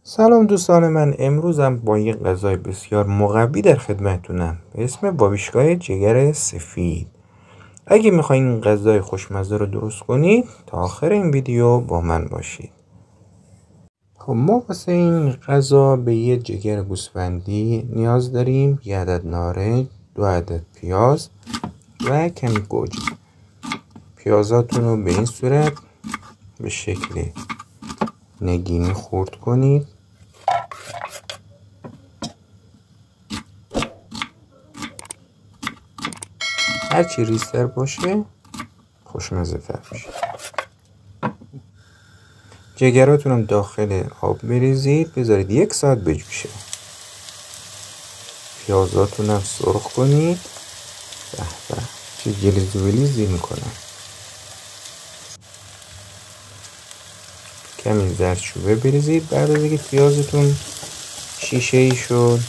سلام دوستان من، امروزم با یک غذای بسیار مقوی در خدمتتونم به اسم بابیشکای جگر سفید. اگه میخواین این غذای خوشمزه رو درست کنید تا آخر این ویدیو با من باشید. خب ما واسه این غذا به یه جگر گوسفندی نیاز داریم، یه عدد نارنج، 2 عدد پیاز و کمی گوجه. پیازاتون رو به این صورت به شکل نگینی خرد کنید. هرچی ریزتر باشه خوشمزه تر میشه. جگراتون هم داخل آب بریزید، بذارید 1 ساعت بجوشه. پیازاتون هم سرخ کنید. به به چه جلیز و ولیزی میکنن. کمی زردچوبه بریزید بعد از اینکه پیازتون شیشه ای شد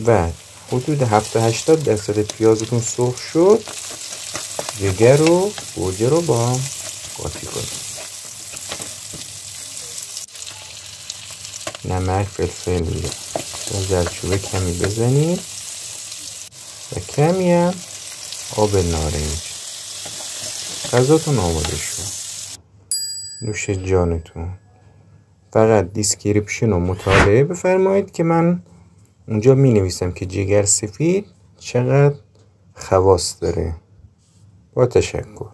و حدود 70-80% پیازتون سرخ شد، جگر و گوجه رو با هم قاطی کنید. نمک، فلفل و زردچوبه کمی بزنید و کمی هم آب نارنج. غذاتون آماده شد. نوش جانتون. فقط دیسکریپشن رو مطالعه بفرمایید که من اونجا می نویسم که جگر سفید چقدر خواص داره. با تشکر.